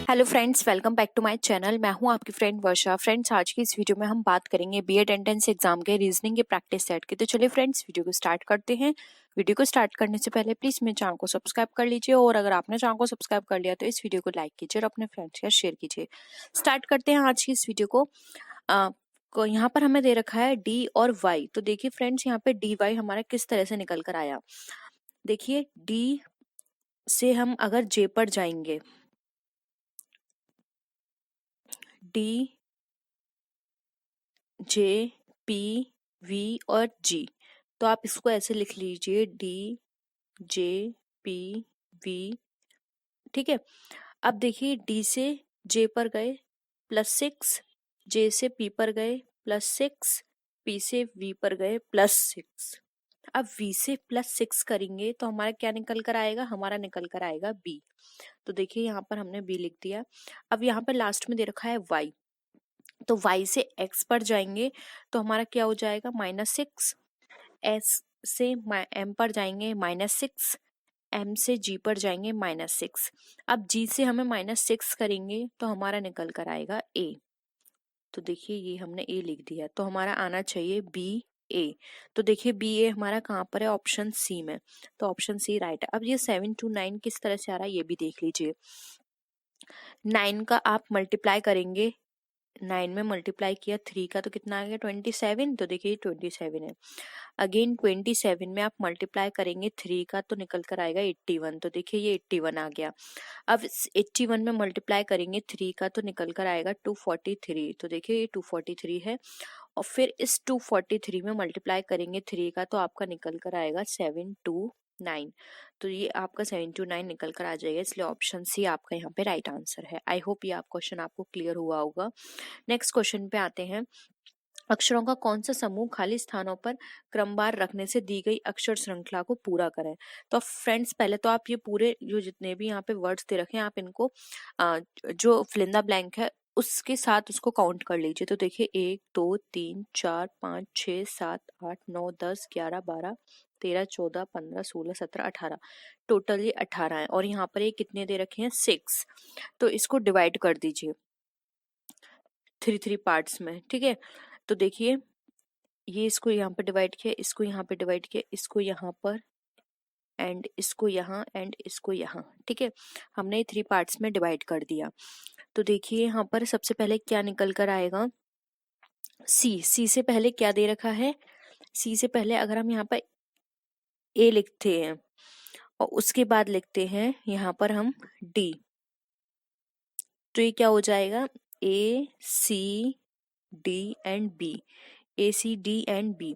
Hello friends, welcome back to my channel. मैं हूं आपकी फ्रेंड वर्षा। फ्रेंड्स, आज की इस वीडियो में हम बात करेंगे बीएड एंट्रेंस एग्जाम के रीजनिंग के प्रैक्टिस सेट की। तो चलिए फ्रेंड्स, वीडियो को स्टार्ट करते हैं। वीडियो को स्टार्ट करने से पहले प्लीज मेरे चैनल को सब्सक्राइब कर लीजिए, और अगर आपने चैनल को सब्सक्राइब कर लिया तो इस वीडियो को लाइक कीजिए और अपने फ्रेंड्स के साथ शेयर कीजिए। स्टार्ट करते हैं आज की इस वीडियो को यहाँ पर हमें दे रखा है डी और वाई। तो देखिए फ्रेंड्स, यहाँ पे डी वाई हमारा किस तरह से निकल कर आया। देखिए, डी से हम अगर जे पर जाएंगे, डी, जे, पी, वी और जी, तो आप इसको ऐसे लिख लीजिए, डी, जे, पी, वी। ठीक है। अब देखिए, डी से जे पर गए +6, जे से पी पर गए +6, पी से वी पर गए +6। अब वी से +6 करेंगे तो हमारा क्या निकल कर आएगा? हमारा निकल कर आएगा बी। तो देखिए, यहाँ पर हमने बी लिख दिया। अब यहाँ पर लास्ट में दे रखा है वाई, तो y से x पर जाएंगे तो हमारा क्या हो जाएगा? -6। s से m पर जाएंगे -6, m से g पर जाएंगे -6। अब g से हमें -6 करेंगे तो हमारा निकल कर आएगा a। तो देखिए, ये हमने a लिख दिया, तो हमारा आना चाहिए b a। तो देखिए, बी ए हमारा कहाँ पर है? ऑप्शन सी में। तो ऑप्शन सी राइट है। अब ये 7 to 9 किस तरह से आ रहा है ये भी देख लीजिए। 9 का आप मल्टीप्लाई करेंगे, 9 में मल्टीप्लाई किया 3 का तो कितना आ गया? 27। तो देखिए 27 है। अगेन 27 में आप मल्टीप्लाई करेंगे 3 का तो निकल कर आएगा 81। तो देखिए, ये 81 आ गया। अब 81 में मल्टीप्लाई करेंगे 3 का तो निकल कर आएगा 243। तो देखिए, ये 243 है। और फिर इस 243 में मल्टीप्लाई करेंगे 3 का तो आपका निकल कर आएगा 729। तो ये आपका 729 निकल कर आ जाएगा, इसलिए ऑप्शन सी आपका यहाँ पे राइट आंसर है। आई होप ये आप क्वेश्चन आपको क्लियर हुआ होगा। नेक्स्ट क्वेश्चन पे आते हैं। अक्षरों का कौन सा समूह खाली स्थानों पर क्रमवार रखने से दी गई अक्षर श्रृंखला को पूरा करें? तो फ्रेंड्स, पहले तो आप ये पूरे जो जितने भी यहाँ पे वर्ड्स दे रखे हैं, आप इनको जो फिलिंदा ब्लैंक है उसके साथ उसको काउंट कर लीजिए। तो देखिए, 1 2 3 4 5 6 7 8 9 10 11 12 13 14 15 16 17 18, टोटल ये 18 है। और यहाँ पर ये कितने दे रखे हैं? 6। तो इसको डिवाइड कर दीजिए 3 पार्ट्स में। ठीक है। तो देखिए, ये इसको यहाँ पर डिवाइड किया, इसको यहाँ पे डिवाइड किया, इसको यहाँ पर, एंड इसको यहाँ, एंड इसको यहाँ। ठीक है। हमने 3 पार्ट्स में डिवाइड कर दिया। तो देखिए, यहाँ पर सबसे पहले क्या निकल कर आएगा? सी से पहले क्या दे रखा है? सी से पहले अगर हम यहाँ पर ए लिखते हैं और उसके बाद लिखते हैं यहाँ पर हम डी, तो ये क्या हो जाएगा? A C D and B, A C D and B.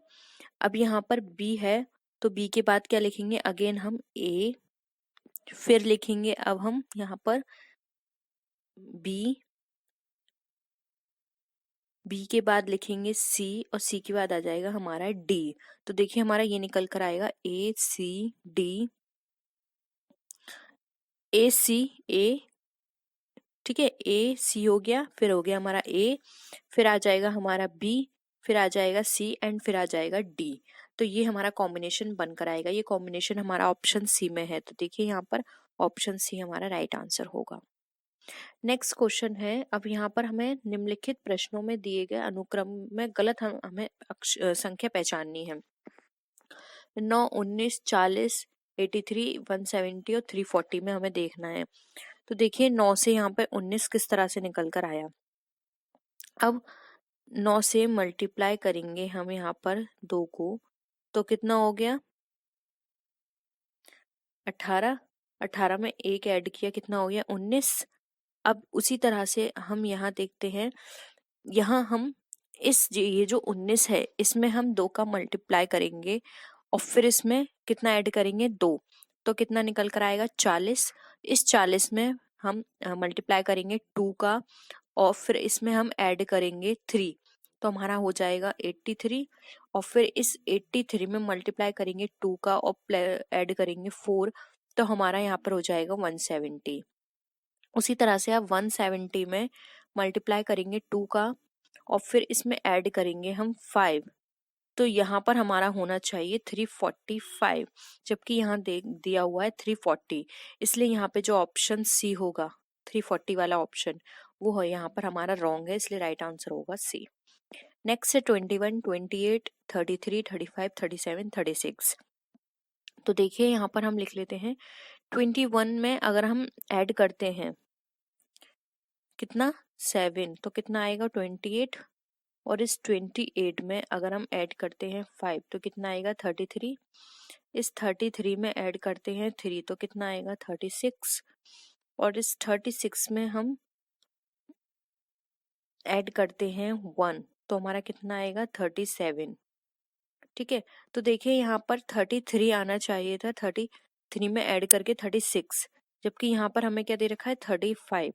अब यहाँ पर बी है तो बी के बाद क्या लिखेंगे? अगेन हम ए, फिर लिखेंगे अब हम यहाँ पर बी, बी के बाद लिखेंगे सी, और सी के बाद आ जाएगा हमारा डी। तो देखिए, हमारा ये निकल कर आएगा ए सी डी, ए सी ए। ठीक है, ए सी हो गया, फिर हो गया हमारा ए, फिर आ जाएगा हमारा बी, फिर आ जाएगा सी, एंड फिर आ जाएगा डी। तो ये हमारा कॉम्बिनेशन बनकर आएगा। ये कॉम्बिनेशन हमारा ऑप्शन सी में है। तो देखिए, यहाँ पर ऑप्शन सी हमारा राइट आंसर होगा। नेक्स्ट क्वेश्चन है। अब यहाँ पर हमें निम्नलिखित प्रश्नों में दिए गए अनुक्रम में गलत हमें संख्या पहचाननी है। 9, 19, 40, 83, 170 और 340 में हमें देखना है। तो देखिए, 9 से यहाँ पे 19 किस तरह से निकल कर आया। अब 9 से मल्टीप्लाई करेंगे हम यहाँ पर 2 को, तो कितना हो गया? 18। 18 में 1 ऐड किया, कितना हो गया? 19। अब उसी तरह से हम यहाँ देखते हैं, यहाँ हम ये जो 19 है इसमें हम 2 का मल्टीप्लाई करेंगे और फिर इसमें कितना ऐड करेंगे? 2। तो कितना निकल कर आएगा? 40। इस 40 में हम मल्टीप्लाई करेंगे 2 का, और फिर इसमें हम ऐड करेंगे 3, तो हमारा हो जाएगा 83। और फिर इस 83 में मल्टीप्लाई करेंगे 2 का और ऐड करेंगे 4, तो हमारा यहाँ पर हो जाएगा 170। उसी तरह से आप 170 में मल्टीप्लाई करेंगे 2 का और फिर इसमें ऐड करेंगे हम 5, तो यहाँ पर हमारा होना चाहिए 345, जबकि यहाँ दिया हुआ है 340, इसलिए यहाँ पे जो ऑप्शन सी होगा 340 वाला ऑप्शन, वो है यहाँ पर हमारा रॉन्ग है, इसलिए राइट आंसर होगा सी। नेक्स्ट है 21, 28, 33, 35, 37, 36। तो देखिए यहाँ पर हम लिख लेते हैं 21 में अगर हम ऐड करते हैं कितना 7, तो कितना आएगा 28, और इस 28 में अगर हम ऐड करते हैं 5 तो कितना आएगा 33, इस 33 में ऐड करते हैं 3 तो कितना आएगा 36, और इस 36 में हम ऐड करते हैं 1 तो हमारा कितना आएगा 37। ठीक है, तो देखिए यहाँ पर 33 आना चाहिए था, 33 में ऐड करके 36, जबकि यहाँ पर हमें क्या दे रखा है 35,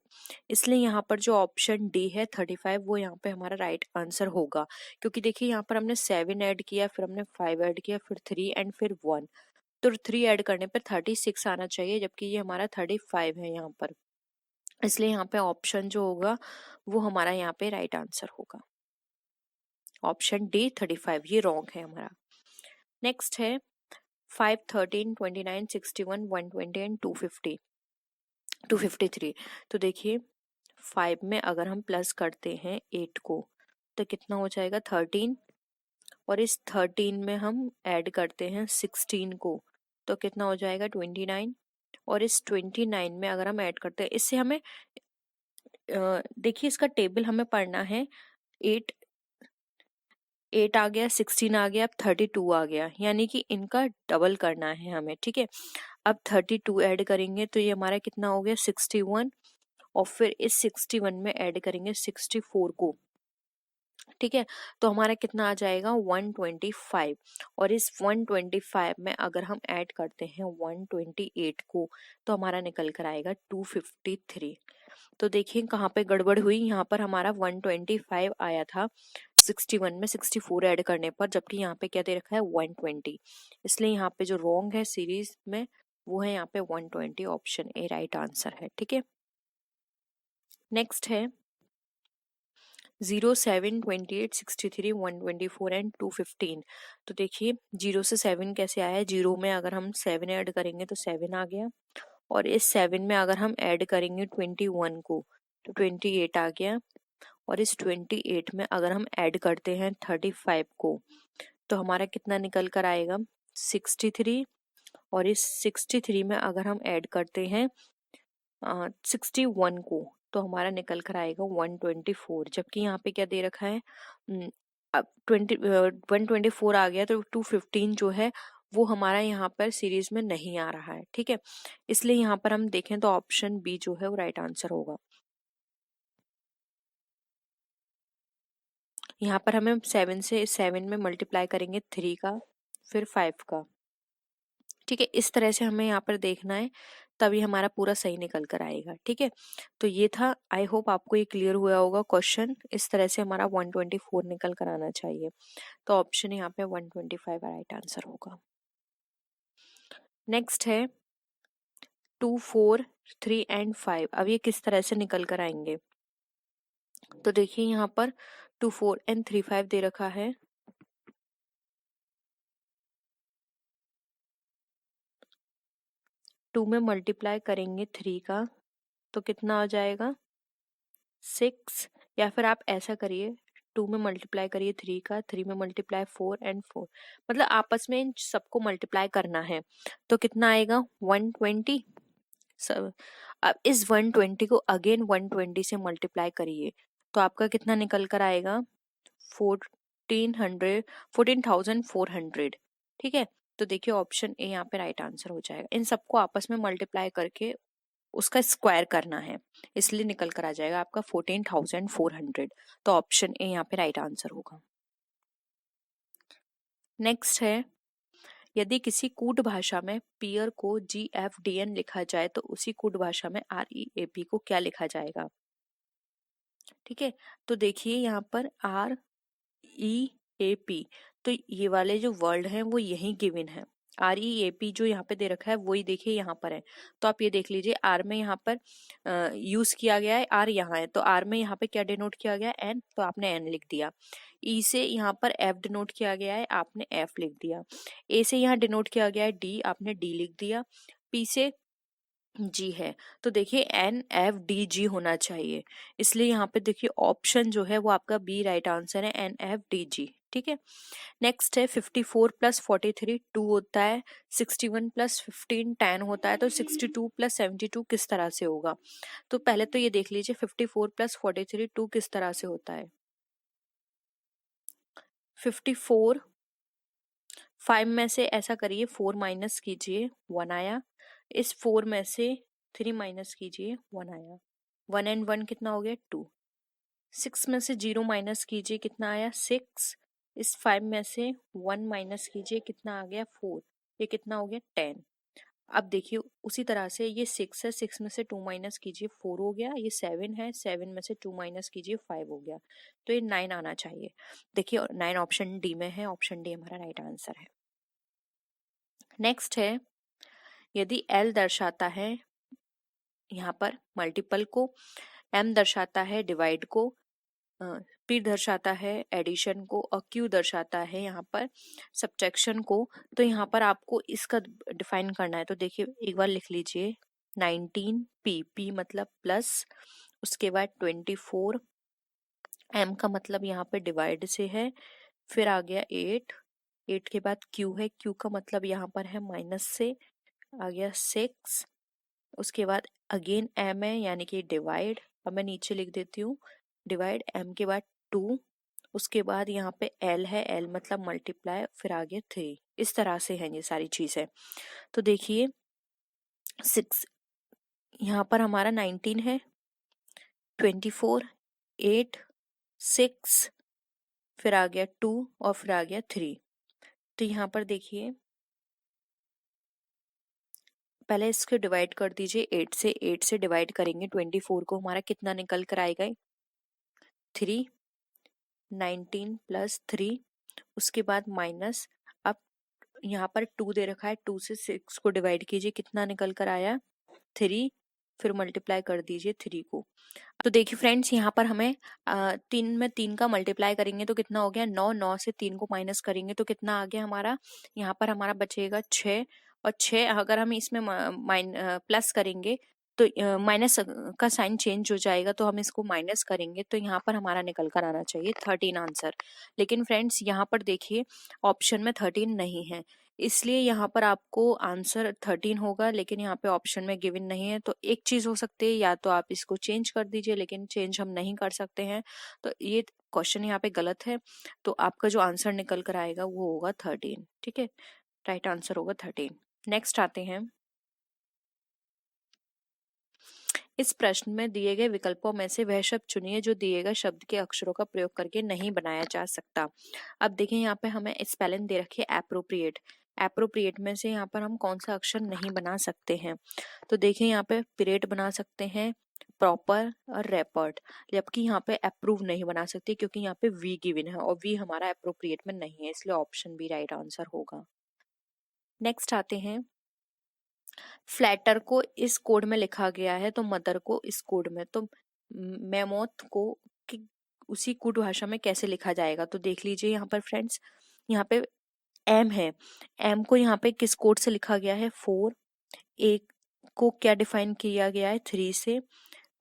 इसलिए यहाँ पर जो ऑप्शन डी है 35 वो यहाँ पे हमारा राइट आंसर होगा। क्योंकि देखिए यहाँ पर हमने 7 ऐड किया, फिर हमने 5 ऐड किया, फिर 3 एंड फिर 1, तो 3 ऐड करने पर 36 आना चाहिए, जबकि ये हमारा 35 है यहाँ पर, इसलिए यहाँ पे ऑप्शन जो होगा वो हमारा यहाँ पे राइट आंसर होगा। ऑप्शन डी 35 ये रॉन्ग है हमारा। नेक्स्ट है 5, 13, 29, 61, 120 एंड 250, 253। तो देखिए 5 में अगर हम प्लस करते हैं 8 को तो कितना हो जाएगा 13, और इस 13 में हम ऐड करते हैं 16 को तो कितना हो जाएगा 29, और इस 29 में अगर हम ऐड करते हैं, इससे हमें देखिए इसका टेबल हमें पढ़ना है। 8 आ गया, 16 आ गया, अब 32 आ गया, यानी कि इनका डबल करना है हमें। ठीक है, अब 32 ऐड करेंगे तो ये हमारा कितना हो गया 61, और फिर इस 61 में ऐड करेंगे 64 को। ठीक है, तो हमारा कितना आ जाएगा 125, और इस 125 में अगर हम ऐड करते हैं 128 को तो हमारा निकल कर आएगा 253। तो देखिए कहाँ पे गड़बड़ हुई, यहाँ पर हमारा 125 आया था 61 में 64 ऐड करने पर, जबकि यहाँ पे क्या दे रखा है 120, इसलिए यहाँ पे जो रॉन्ग है सीरीज में वो है यहाँ पे 120, ऑप्शन ए राइट आंसर है। ठीक है, नेक्स्ट है 0, 7, 28, 63, 124 एंड 215। तो देखिए 0 से 7 कैसे आया, 0 में अगर हम 7 ऐड करेंगे तो 7 आ गया, और इस 7 में अगर हम ऐड करेंगे 21 को तो 28 आ गया, और इस 28 में अगर हम ऐड करते हैं 35 को तो हमारा कितना निकल कर आएगा 63, और इस 63 में अगर हम ऐड करते हैं 61 को तो हमारा निकल कर आएगा 124, जबकि यहाँ पे क्या दे रखा है अब 124 आ गया, तो 215 जो है वो हमारा यहाँ पर सीरीज में नहीं आ रहा है। ठीक है, इसलिए यहाँ पर हम देखें तो ऑप्शन बी जो है वो राइट आंसर होगा। यहाँ पर हमें 7 से 7 में मल्टीप्लाई करेंगे 3 का, फिर 5 का। ठीक है, इस तरह से हमें यहाँ पर देखना है, तभी हमारा पूरा सही निकल कर आएगा। ठीक है, तो ये था, आई होप आपको ये क्लियर हुआ होगा क्वेश्चन। इस तरह से हमारा 124 निकल कर आना चाहिए, तो ऑप्शन यहाँ पे 125 राइट आंसर होगा। नेक्स्ट है 2, 4, 3 एंड 5। अब ये किस तरह से निकल कर आएंगे, तो देखिए यहाँ पर 2, 4 एंड 3, 5 दे रखा है। टू में मल्टीप्लाई करेंगे 3 का तो कितना आ जाएगा 6, या फिर आप ऐसा करिए 2 में मल्टीप्लाई करिए 3 का, 3 में मल्टीप्लाई 4 एंड 4, मतलब आपस में इन सबको मल्टीप्लाई करना है, तो कितना आएगा 120। अब इस 120 को अगेन 120 से मल्टीप्लाई करिए तो आपका कितना निकल कर आएगा 14,400। ठीक है, तो देखिए ऑप्शन ए यहाँ पे राइट आंसर हो जाएगा। इन सबको आपस में मल्टीप्लाई करके उसका स्क्वायर करना है, इसलिए निकल कर आ जाएगा आपका 14,400, तो ऑप्शन ए यहाँ पे राइट आंसर होगा। नेक्स्ट है यदि किसी कूट भाषा में पियर को GFDN लिखा जाए तो उसी कूट भाषा में REAP को क्या लिखा जाएगा। ठीक है, तो देखिए यहाँ पर REAP, तो ये वाले जो वर्ड हैं वो यही गिवन है। REAP जो यहाँ पे दे रखा है वही देखिए यहाँ पर है, तो आप ये देख लीजिए R में यहाँ पर यूज किया गया है, R यहाँ है, तो R में यहाँ पे क्या डिनोट किया गया है N, तो आपने N लिख दिया। E से यहाँ पर F डिनोट किया गया है, आपने F लिख दिया। A से यहाँ डिनोट किया गया है D, आपने D लिख दिया। P से जी है। तो देखिए NFDG होना चाहिए, इसलिए यहाँ पे देखिए ऑप्शन जो है वो आपका बी राइट आंसर है, NFDG। ठीक है। नेक्स्ट है 54 प्लस 43 2 होता है, 61 प्लस 15 10 होता है, तो 62 प्लस 72 किस तरह से होगा? तो पहले तो ये देख लीजिए 54 प्लस 43 2 किस तरह से होता है। 54 5 में से ऐसा करिए 4 माइनस कीजिए 1 आया, इस 4 में से 3 माइनस कीजिए 1 आया, 1 एंड 1 कितना हो गया 2। 6 में से 0 माइनस कीजिए कितना आया 6, इस 5 में से 1 माइनस कीजिए कितना आ गया 4, ये कितना हो गया 10। अब देखिए उसी तरह से ये 6 है, 6 में से 2 माइनस कीजिए 4 हो गया, ये 7 है, 7 में से 2 माइनस कीजिए 5 हो गया, तो ये 9 आना चाहिए। देखिए 9 ऑप्शन डी में है, ऑप्शन डी हमारा राइट आंसर है। नेक्स्ट है यदि L दर्शाता है यहाँ पर मल्टीपल को, M दर्शाता है डिवाइड को, P दर्शाता है एडिशन को और Q दर्शाता है यहाँ पर सब्ट्रैक्शन को, तो यहाँ पर आपको इसका डिफाइन करना है। तो देखिए एक बार लिख लीजिए 19P, P मतलब प्लस, उसके बाद 24, M का मतलब यहाँ पे डिवाइड से है, फिर आ गया 8, 8 के बाद Q है, Q का मतलब यहाँ पर है माइनस से, आ गया 6, उसके बाद अगेन M है यानी कि डिवाइड, अब मैं नीचे लिख देती हूँ डिवाइड, M के बाद 2, उसके बाद यहाँ पे L है, L मतलब मल्टीप्लाई, फिर आगे 3, इस तरह से है ये सारी चीजें। तो देखिए 6 यहाँ पर हमारा 19 है, 24, 8, 6, फिर आ गया 2 और फिर आ गया 3। तो यहाँ पर देखिए पहले इसको डिवाइड कर दीजिए 8 से, 8 से डिवाइड करेंगे 24 को, हमारा कितना निकल कर आएगा 3, 19 प्लस 3, उसके बाद माइनस, अब यहाँ पर 2 दे रखा है, 2 से 6 को डिवाइड कीजिए कितना निकल कर आया 3, फिर मल्टीप्लाई कर दीजिए 3 को। तो देखिए फ्रेंड्स यहाँ पर हमें 3 में 3 का मल्टीप्लाई करेंगे तो कितना हो गया 9, 9 से 3 को माइनस करेंगे तो कितना आ गया हमारा, यहाँ पर हमारा बचेगा 6, और 6 अगर हम इसमें प्लस करेंगे तो माइनस का साइन चेंज हो जाएगा, तो हम इसको माइनस करेंगे तो यहाँ पर हमारा निकल कर आना चाहिए 13 आंसर। लेकिन फ्रेंड्स यहाँ पर देखिए ऑप्शन में 13 नहीं है, इसलिए यहाँ पर आपको आंसर 13 होगा, लेकिन यहाँ पे ऑप्शन में गिवन नहीं है। तो एक चीज हो सकती है, या तो आप इसको चेंज कर दीजिए, लेकिन चेंज हम नहीं कर सकते हैं, तो ये क्वेश्चन यहाँ पे गलत है। तो आपका जो आंसर निकल कर आएगा वो होगा 13। ठीक है, राइट आंसर होगा 13। नेक्स्ट आते हैं, इस प्रश्न में दिए गए विकल्पों में से वह शब्द चुनिए जो दिए गए शब्द के अक्षरों का प्रयोग करके नहीं बनाया जा सकता। अब देखिए यहाँ पे हमें स्पेलिंग दे रखी है एप्रोप्रिएट, एप्रोप्रिएट में से यहाँ पर हम कौन सा अक्षर नहीं बना सकते हैं? तो देखिए यहाँ पे पीरियड बना सकते हैं, प्रॉपर और रेपर्ड, जबकि यहाँ पे अप्रूव नहीं बना सकते क्योंकि यहाँ पे वी गिवन है और वी हमारा एप्रोप्रिएट में नहीं है, इसलिए ऑप्शन बी राइट आंसर होगा। नेक्स्ट आते हैं, फ्लैटर को इस कोड में लिखा गया है तो मदर को इस कोड में, तो मेमोथ को उसी कोड भाषा में कैसे लिखा जाएगा? तो देख लीजिए यहाँ पर फ्रेंड्स, यहाँ पे एम है, एम को यहाँ पे किस कोड से लिखा गया है 4, एक को क्या डिफाइन किया गया है 3 से,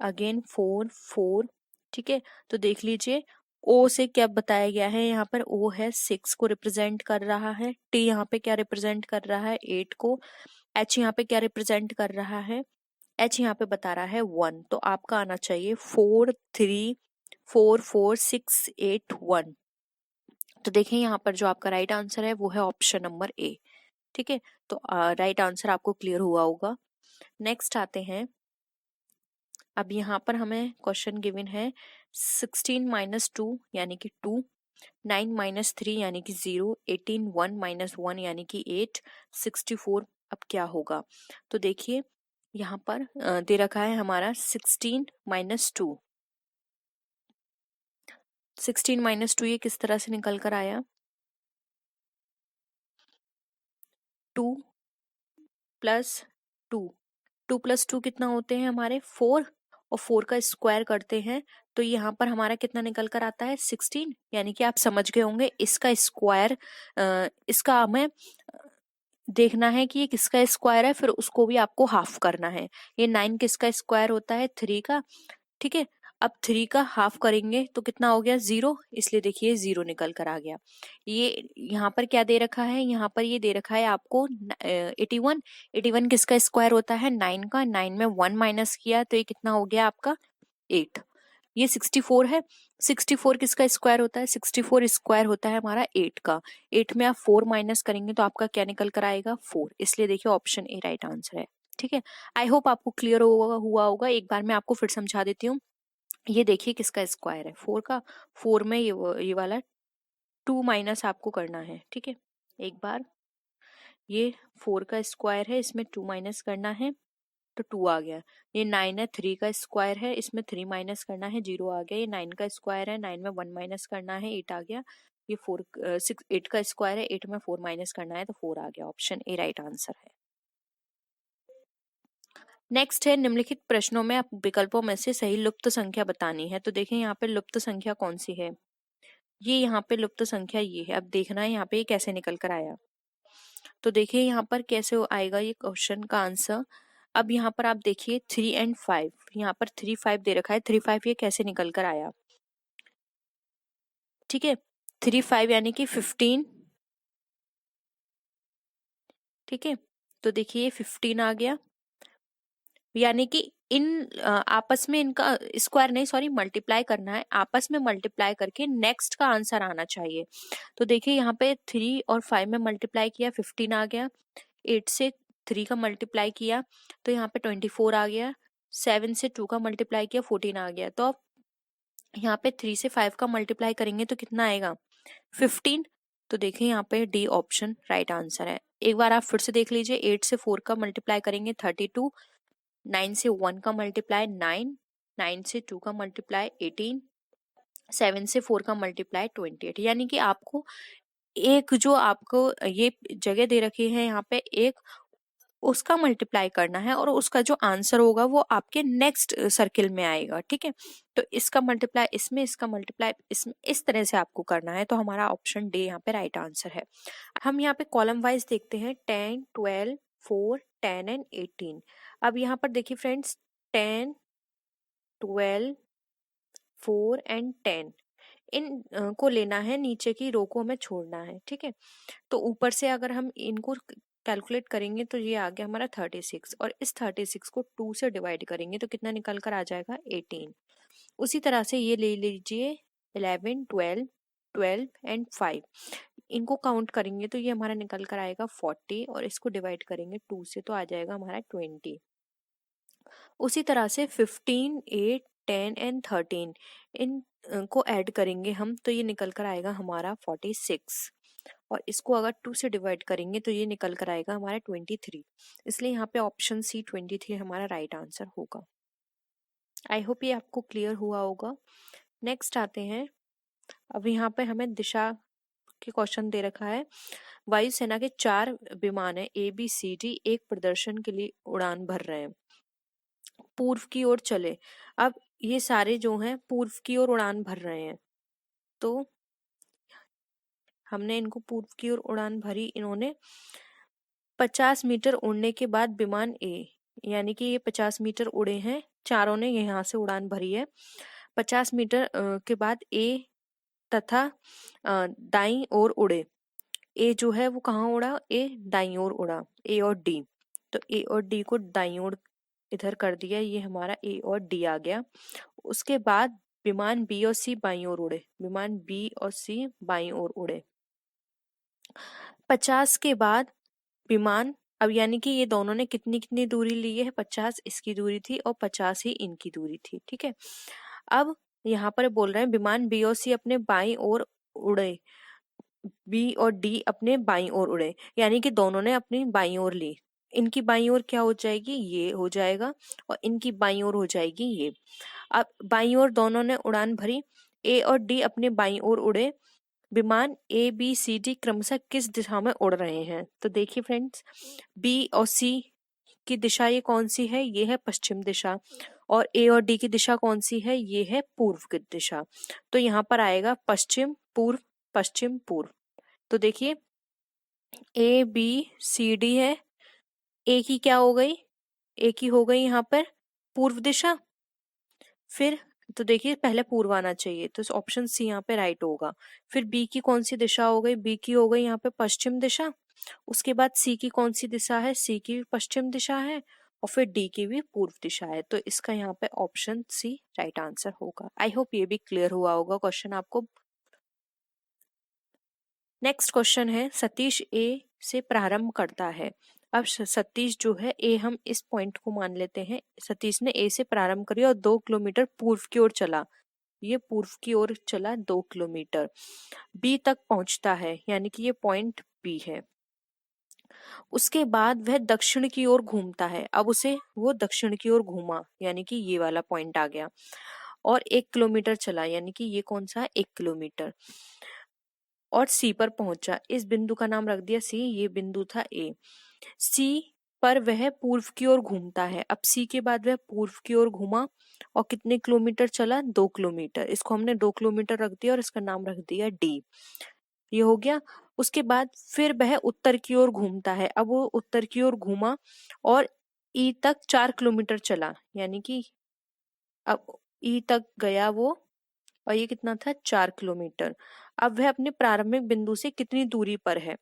अगेन 4 4। ठीक है, तो देख लीजिए ओ से क्या बताया गया है, यहाँ पर ओ है 6 को रिप्रेजेंट कर रहा है, टी यहाँ पे क्या रिप्रेजेंट कर रहा है 8 को, एच यहाँ पे क्या रिप्रेजेंट कर रहा है, एच यहाँ पे बता रहा है 1, तो आपका आना चाहिए 4 3 4 4 6 8 1। तो देखिए यहाँ पर जो आपका राइट आंसर है वो है ऑप्शन नंबर ए। ठीक है, तो राइट आंसर आपको क्लियर हुआ होगा। नेक्स्ट आते हैं, अब यहाँ पर हमें क्वेश्चन गिवन है 16 माइनस 2 यानी कि 2, 9 माइनस 3 यानी कि 0, 18 1 माइनस 1 यानी कि 8, 64 अब क्या होगा? तो देखिए यहाँ पर दे रखा है हमारा 16 माइनस 2, 16 माइनस 2 ये किस तरह से निकल कर आया 2 प्लस 2, 2 प्लस 2 कितना होते हैं हमारे 4, और 4 का स्क्वायर करते हैं तो यहाँ पर हमारा कितना निकल कर आता है 16, यानी कि आप समझ गए होंगे इसका स्क्वायर, इसका हमें देखना है कि ये किसका स्क्वायर है, फिर उसको भी आपको हाफ करना है। ये 9 किसका स्क्वायर होता है, 3 का, ठीक है। अब 3 का हाफ करेंगे तो कितना हो गया, 0, इसलिए देखिए 0 निकल कर आ गया। ये यहाँ पर क्या दे रखा है, यहाँ पर ये दे रखा है आपको 81। 81 किसका स्क्वायर होता है, 9 का। 9 में 1 माइनस किया तो ये कितना हो गया आपका, 8। ये 64 है। 64 किसका स्क्वायर होता है, 64 स्क्वायर होता है हमारा 8 का। 8 में आप 4 माइनस करेंगे तो आपका क्या निकल कर आएगा, 4। इसलिए देखिए ऑप्शन ए राइट आंसर है। ठीक है, आई होप आपको क्लियर हुआ होगा। एक बार मैं आपको फिर समझा देती हूँ। ये देखिए किसका स्क्वायर है, 4 का। 4 में ये वाला 2 माइनस आपको करना है, ठीक है। एक बार ये 4 का स्क्वायर है, इसमें 2 माइनस करना है तो 2 आ गया। ये 9 है, 3 का स्क्वायर है, इसमें 3 माइनस करना है, 0 आ गया। ये 9 का स्क्वायर है, 9 में 1 माइनस करना है, 8 आ गया। ये 8 का स्क्वायर है, 8 में 4 माइनस करना है तो 4 आ गया। ऑप्शन ए राइट आंसर है। नेक्स्ट है, निम्नलिखित प्रश्नों में आप विकल्पों में से सही लुप्त संख्या बतानी है। तो देखें यहाँ पे लुप्त संख्या कौन सी है, ये यहाँ पे लुप्त संख्या ये है। अब देखना है यहाँ पे ये कैसे निकल कर आया। तो देखिए यहाँ पर कैसे आएगा ये क्वेश्चन का आंसर। अब यहाँ पर आप देखिए 3 और 5, यहाँ पर 3 5 दे रखा है। 3 5 ये कैसे निकल कर आया, ठीक है। 3 5 यानी कि 15, ठीक है। तो देखिए 15 आ गया, यानी कि इन आपस में इनका स्क्वायर नहीं, सॉरी, मल्टीप्लाई करना है। आपस में मल्टीप्लाई करके नेक्स्ट का आंसर आना चाहिए। तो देखिए यहाँ पे 3 और 5 में मल्टीप्लाई किया, 15 आ गया। 8 से 3 का मल्टीप्लाई किया तो यहाँ पे 24 आ गया। 7 से 2 का मल्टीप्लाई किया, 14 आ गया। तो अब यहाँ पे 3 से 5 का मल्टीप्लाई करेंगे तो कितना आएगा, 15। तो देखिए यहाँ पे डी ऑप्शन राइट आंसर है। एक बार आप फिर से देख लीजिए। 8 से 4 का मल्टीप्लाई करेंगे 32, 9 से 1 का मल्टीप्लाई 9, 9 से 2 का मल्टीप्लाई 18, 7 से 4 का मल्टीप्लाई 28। यानी कि आपको एक जो आपको ये जगह दे रखी है यहाँ पे, एक उसका मल्टीप्लाई करना है और उसका जो आंसर होगा वो आपके नेक्स्ट सर्किल में आएगा, ठीक है। तो इसका मल्टीप्लाई इसमें, इसका मल्टीप्लाई इसमें, इस तरह से आपको करना है। तो हमारा ऑप्शन डी यहाँ पे राइट आंसर है। हम यहाँ पे कॉलम वाइज देखते हैं, 10, 12, 4, 10 एंड 18। अब यहाँ पर देखिए फ्रेंड्स, 10, 12, 4 एंड 10 इन को लेना है, नीचे की रो को हमें छोड़ना है, ठीक है। तो ऊपर से अगर हम इनको कैलकुलेट करेंगे तो ये आ गया हमारा 36, और इस 36 को 2 से डिवाइड करेंगे तो कितना निकल कर आ जाएगा, 18। उसी तरह से ये ले लीजिए 11, 12, 12 एंड 5, इनको काउंट करेंगे तो ये हमारा निकल कर आएगा 40, और इसको डिवाइड करेंगे 2 से तो आ जाएगा हमारा 20। उसी तरह से 15, 8, 10 एंड 13 इन को ऐड करेंगे हम तो ये निकल कर आएगा हमारा 46, और इसको अगर 2 से डिवाइड करेंगे तो ये निकल कर आएगा हमारा 23। इसलिए यहाँ पे ऑप्शन सी 23 हमारा राइट आंसर होगा। आई होप ये आपको क्लियर हुआ होगा। नेक्स्ट आते हैं, अब यहाँ पे हमें दिशा के क्वेश्चन दे रखा है। वायुसेना के 4 विमान है ABCD एक प्रदर्शन के लिए उड़ान भर रहे हैं, पूर्व की ओर चले। अब ये सारे जो हैं पूर्व की ओर उड़ान भर रहे हैं, तो हमने इनको पूर्व की ओर उड़ान भरी। इन्होंने 50 मीटर उड़ने के बाद विमान ए, यानी कि ये 50 मीटर उड़े हैं, चारों ने यहाँ से उड़ान भरी है। 50 मीटर के बाद ए तथा दाईं ओर उड़े। ए जो है वो कहाँ उड़ा, ए दाईं ओर उड़ा, ए और डी। तो ए और डी को दाईं ओर इधर कर दिया, ये हमारा ए और डी आ गया। उसके बाद विमान बी और सी बाईं ओर उड़े, विमान बी और सी बाईं ओर उड़े। 50 के बाद विमान, अब यानी कि ये दोनों ने कितनी कितनी दूरी ली है, 50 इसकी दूरी थी और 50 ही इनकी दूरी थी, ठीक है। अब यहाँ पर बोल रहे हैं विमान बी और सी अपने बाईं ओर उड़े, बी और डी अपने बाईं ओर उड़े, यानी कि दोनों ने अपनी बाईं ओर ली। इनकी बाईं ओर क्या हो जाएगी, ये हो जाएगा, और इनकी बाईं ओर हो जाएगी ये। अब बाईं ओर दोनों ने उड़ान भरी, ए और डी अपने बाईं ओर उड़े। विमान ABCD क्रमशः किस दिशा में उड़ रहे हैं। तो देखिए फ्रेंड्स, बी और सी की दिशा ये कौन सी है, ये है पश्चिम दिशा, और ए और डी की दिशा कौन सी है, ये है पूर्व की दिशा। तो यहाँ पर आएगा पश्चिम पूर्व, पश्चिम पूर्व। तो देखिए ए बी सी डी है। ए की क्या हो गई, ए की हो गई यहाँ पर पूर्व दिशा। फिर तो देखिए पहले पूर्व आना चाहिए, तो ऑप्शन सी यहाँ पे राइट होगा। फिर बी की कौन सी दिशा हो गई, बी की हो गई यहाँ पे पश्चिम दिशा। उसके बाद सी की कौन सी दिशा है, सी की भी पश्चिम दिशा है। और फिर डी की भी पूर्व दिशा है, तो इसका यहाँ पे ऑप्शन सी राइट आंसर होगा। आई होप ये भी क्लियर हुआ होगा क्वेश्चन आपको। नेक्स्ट क्वेश्चन है, सतीश ए से प्रारंभ करता है। अब सतीश जो है, ए हम इस पॉइंट को मान लेते हैं, सतीश ने ए से प्रारंभ करी और 2 किलोमीटर पूर्व की ओर चला। ये पूर्व की ओर चला 2 किलोमीटर, बी तक पहुंचता है, यानी कि ये पॉइंट बी है। उसके बाद वह दक्षिण की ओर घूमता है। अब उसे वो दक्षिण की ओर घूमा, यानी कि ये वाला पॉइंट आ गया, और 1 किलोमीटर चला, यानी कि ये कौन सा है, 1 किलोमीटर, और सी पर पहुंचा। इस बिंदु का नाम रख दिया सी, ये बिंदु था ए। सी पर वह पूर्व की ओर घूमता है। अब सी के बाद वह पूर्व की ओर घूमा और कितने किलोमीटर चला, 2 किलोमीटर। इसको हमने 2 किलोमीटर रख दिया और इसका नाम रख दिया डी। ये हो गया। उसके बाद फिर वह उत्तर की ओर घूमता है। अब वो उत्तर की ओर घूमा और ई तक 4 किलोमीटर चला, यानी कि अब ई तक गया वो, और ये कितना था, 4 किलोमीटर। अब वह अपने प्रारंभिक बिंदु से कितनी दूरी पर है।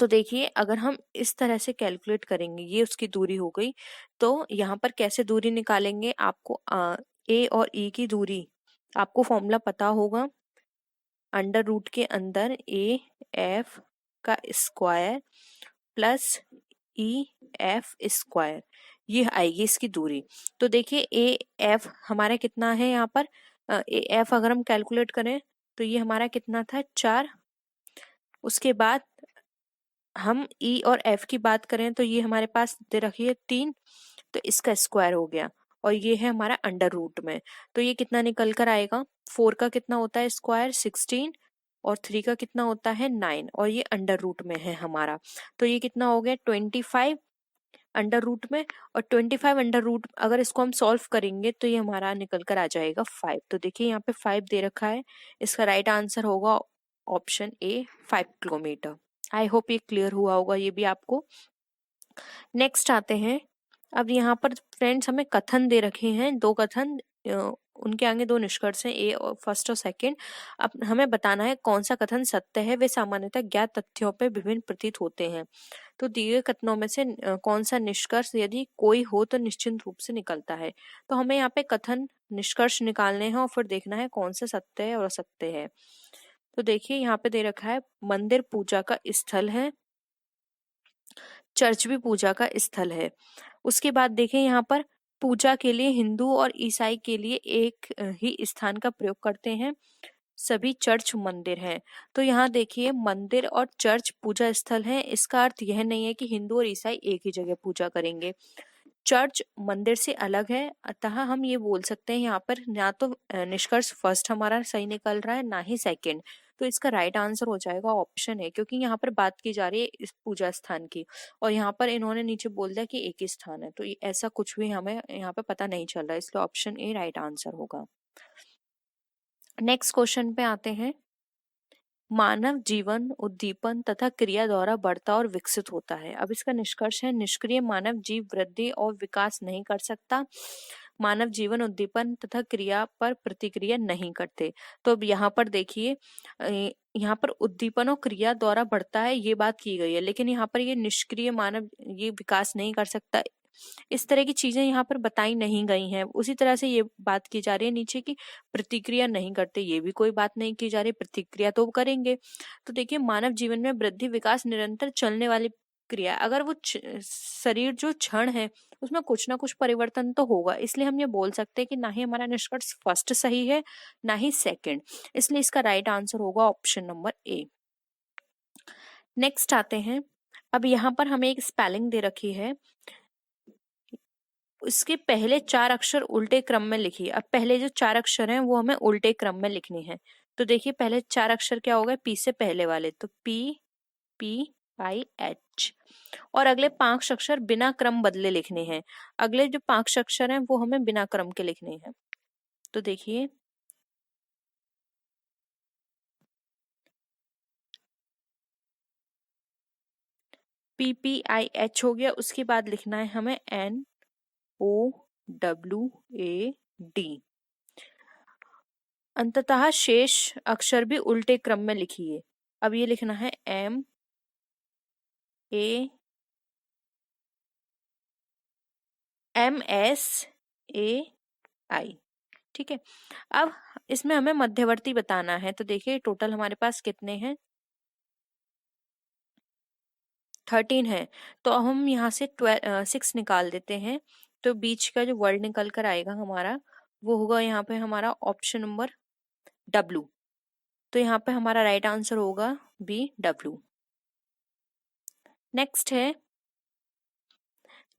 तो देखिए अगर हम इस तरह से कैलकुलेट करेंगे, ये उसकी दूरी हो गई, तो यहाँ पर कैसे दूरी निकालेंगे, आपको ए और ई की दूरी आपको फॉर्मूला पता होगा, अंडर रूट के अंदर ए एफ का square plus E F square, ये आएगी इसकी दूरी। तो देखिए ए एफ हमारा कितना है यहाँ पर, ए एफ अगर हम कैलकुलेट करें तो ये हमारा कितना था, 4। उसके बाद हम ई और एफ की बात करें तो ये हमारे पास दे रखी है 3, तो इसका स्क्वायर हो गया, और ये है हमारा अंडर रूट में। तो ये कितना निकल कर आएगा, 4 का कितना होता है स्क्वायर, 16, और 3 का कितना होता है 9, और ये अंडर रूट में है हमारा। तो ये कितना हो गया, 25 अंडर रूट में, और 25 अंडर रूट अगर इसको हम सॉल्व करेंगे तो ये हमारा निकल कर आ जाएगा 5। तो देखिए यहाँ पे 5 दे रखा है, इसका राइट आंसर होगा option A, 5 kilometre. I hope ये क्लियर हुआ होगा ये भी आपको। नेक्स्ट आते हैं, अब यहाँ पर फ्रेंड्स हमें कथन दे रखे हैं, 2 कथन, उनके आगे 2 निष्कर्ष हैं, ए और फर्स्ट और सेकंड। अब हमें बताना है कौन सा कथन सत्य है, वे सामान्यतः ज्ञात तथ्यों पर विभिन्न प्रतीत होते हैं। तो दिए गए कथनों में से कौन सा निष्कर्ष यदि कोई हो तो निश्चित रूप से निकलता है। तो हमें यहाँ पे कथन निष्कर्ष निकालने हैं और फिर देखना है कौन सा सत्य है और असत्य है। तो देखिए यहाँ पे दे रखा है, मंदिर पूजा का स्थल है, चर्च भी पूजा का स्थल है। उसके बाद देखें यहाँ पर, पूजा के लिए हिंदू और ईसाई के लिए एक ही स्थान का प्रयोग करते हैं, सभी चर्च मंदिर हैं। तो यहाँ देखिए मंदिर और चर्च पूजा स्थल है, इसका अर्थ यह नहीं है कि हिंदू और ईसाई एक ही जगह पूजा करेंगे। चर्च मंदिर से अलग है, अतः हम ये बोल सकते हैं यहाँ पर ना तो निष्कर्ष फर्स्ट हमारा सही निकल रहा है, ना ही सेकंड। तो इसका राइट आंसर हो जाएगा ऑप्शन है, क्योंकि यहाँ पर बात की जा रही है इस पूजा स्थान की, और यहाँ पर इन्होंने नीचे बोल दिया कि एक ही स्थान है, तो ऐसा कुछ भी हमें यहाँ पे पता नहीं चल रहा है, इसलिए ऑप्शन ए राइट आंसर होगा। नेक्स्ट क्वेश्चन पे आते हैं, मानव जीवन उद्दीपन तथा क्रिया द्वारा बढ़ता और विकसित होता है। अब इसका निष्कर्ष है, निष्क्रिय मानव जीव वृद्धि और विकास नहीं कर सकता, मानव जीवन उद्दीपन तथा क्रिया पर प्रतिक्रिया नहीं करते। तो अब यहाँ पर देखिए, यहाँ पर उद्दीपन और क्रिया द्वारा बढ़ता है ये बात की गई है, लेकिन यहाँ पर ये निष्क्रिय मानव ये विकास नहीं कर सकता, इस तरह की चीजें यहाँ पर बताई नहीं गई हैं। उसी तरह से ये बात की जा रही है नीचे की प्रतिक्रिया नहीं करते, ये भी कोई बात नहीं की जा रही, प्रतिक्रिया तो करेंगे। तो देखिए मानव जीवन में वृद्धि विकास निरंतर चलने वाली क्रिया, अगर वो शरीर जो क्षण है उसमें कुछ ना कुछ परिवर्तन तो होगा, इसलिए हम ये बोल सकते हैं कि ना ही हमारा निष्कर्ष फर्स्ट सही है ना ही सेकंड, इसलिए इसका राइट आंसर होगा ऑप्शन नंबर ए। नेक्स्ट आते हैं, अब यहाँ पर हमें एक स्पेलिंग दे रखी है, उसके पहले 4 अक्षर उल्टे क्रम में लिखिए। अब पहले जो 4 अक्षर हैं वो हमें उल्टे क्रम में लिखने हैं। तो देखिए पहले 4 अक्षर क्या हो गए, पी से पहले वाले, तो पी पी आई एच, और अगले 5 अक्षर बिना क्रम बदले लिखने हैं। अगले जो 5 अक्षर हैं वो हमें बिना क्रम के लिखने हैं। तो देखिए PPIH हो गया, उसके बाद लिखना है हमें NOWAD। अंततः शेष अक्षर भी उल्टे क्रम में लिखिए। अब ये लिखना है MSAI। ठीक है, अब इसमें हमें मध्यवर्ती बताना है। तो देखिए टोटल हमारे पास कितने हैं, 13 है। तो हम यहाँ से 6 निकाल देते हैं। तो बीच का जो वर्ड निकल कर आएगा हमारा, वो होगा यहाँ पे हमारा ऑप्शन नंबर W। तो यहाँ पे हमारा राइट आंसर होगा BW। नेक्स्ट है,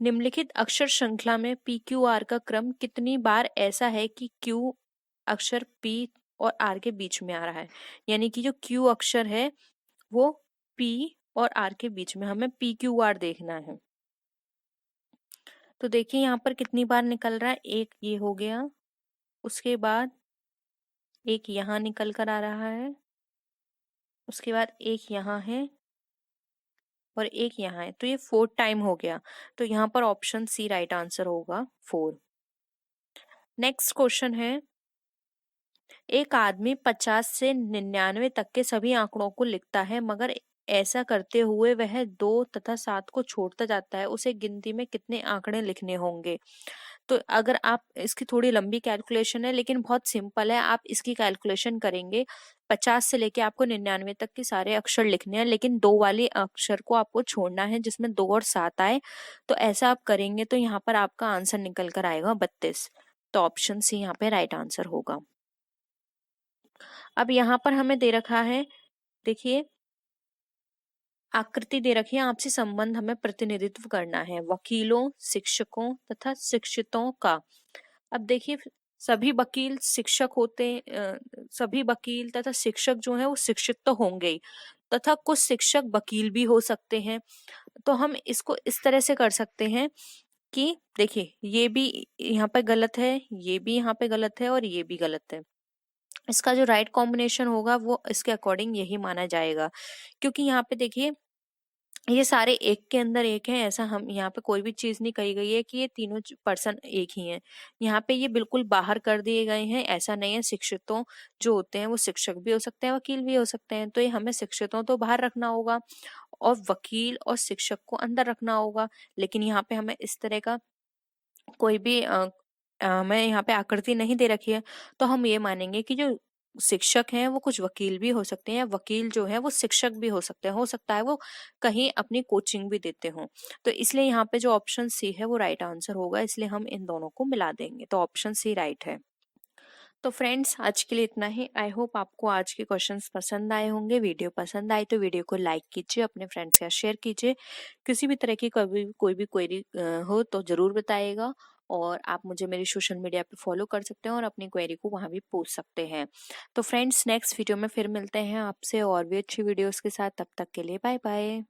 निम्नलिखित अक्षर श्रृंखला में PQR का क्रम कितनी बार ऐसा है कि Q अक्षर P और R के बीच में आ रहा है। यानी कि जो Q अक्षर है वो P और R के बीच में, हमें PQR देखना है। तो देखिए यहाँ पर कितनी बार निकल रहा है, एक ये हो गया, उसके बाद एक यहाँ निकल कर आ रहा है, उसके बाद एक यहाँ है और एक यहाँ है। तो ये 4 टाइम हो गया। तो यहाँ पर ऑप्शन सी राइट आंसर होगा 4। नेक्स्ट क्वेश्चन है, एक आदमी 50 से 99 तक के सभी आंकड़ों को लिखता है, मगर ऐसा करते हुए वह 2 तथा 7 को छोड़ता जाता है। उसे गिनती में कितने आंकड़े लिखने होंगे। तो अगर आप, इसकी थोड़ी लंबी कैलकुलेशन है लेकिन बहुत सिंपल है, आप इसकी कैलकुलेशन करेंगे। 50 से लेके आपको 99 तक के सारे अक्षर लिखने हैं, लेकिन 2 वाले अक्षर को आपको छोड़ना है जिसमें 2 और 7 आए। तो ऐसा आप करेंगे तो यहाँ पर आपका आंसर निकल कर आएगा 32। तो ऑप्शन सी यहाँ पे राइट आंसर होगा। अब यहाँ पर हमें दे रखा है, देखिए आकृति दे रखी है, आपसी संबंध हमें प्रतिनिधित्व करना है वकीलों, शिक्षकों तथा शिक्षितों का। अब देखिए सभी वकील शिक्षक होते, सभी वकील तथा शिक्षक जो है वो शिक्षित तो होंगे ही, तथा कुछ शिक्षक वकील भी हो सकते हैं। तो हम इसको इस तरह से कर सकते हैं कि देखिए ये भी यहाँ पे गलत है, ये भी यहाँ पे गलत है और ये भी गलत है। इसका जो राइट कॉम्बिनेशन होगा वो इसके अकॉर्डिंग यही माना जाएगा, क्योंकि यहाँ पे देखिए ये सारे एक के अंदर एक है। ऐसा हम यहाँ पे कोई भी चीज नहीं कही गई है कि ये तीनों पर्सन एक ही हैं। यहाँ पे ये बिल्कुल बाहर कर दिए गए हैं। ऐसा नहीं है, शिक्षितों जो होते हैं वो शिक्षक भी हो सकते हैं, वकील भी हो सकते हैं। तो ये हमें शिक्षितों तो बाहर रखना होगा और वकील और शिक्षक को अंदर रखना होगा। लेकिन यहाँ पे हमें इस तरह का कोई भी हमें यहाँ पे आकृति नहीं दे रखी है। तो हम ये मानेंगे कि जो शिक्षक हैं वो कुछ वकील भी हो सकते हैं, वकील जो है वो शिक्षक भी हो सकते हैं, हो सकता है वो कहीं अपनी कोचिंग भी देते हों। तो इसलिए यहाँ पे जो ऑप्शन सी है वो राइट आंसर होगा, इसलिए हम इन दोनों को मिला देंगे। तो ऑप्शन सी राइट है। तो फ्रेंड्स आज के लिए इतना ही। आई होप आपको आज के क्वेश्चंस पसंद आए होंगे। वीडियो पसंद आई तो वीडियो को लाइक कीजिए, अपने फ्रेंड्स के साथ शेयर कीजिए। किसी भी तरह की कोई भी क्वेरी हो तो जरूर बताइएगा। और आप मुझे मेरी सोशल मीडिया पे फॉलो कर सकते हैं और अपनी क्वेरी को वहां भी पूछ सकते हैं। तो फ्रेंड्स नेक्स्ट वीडियो में फिर मिलते हैं आपसे और भी अच्छी वीडियोस के साथ। तब तक के लिए बाय बाय।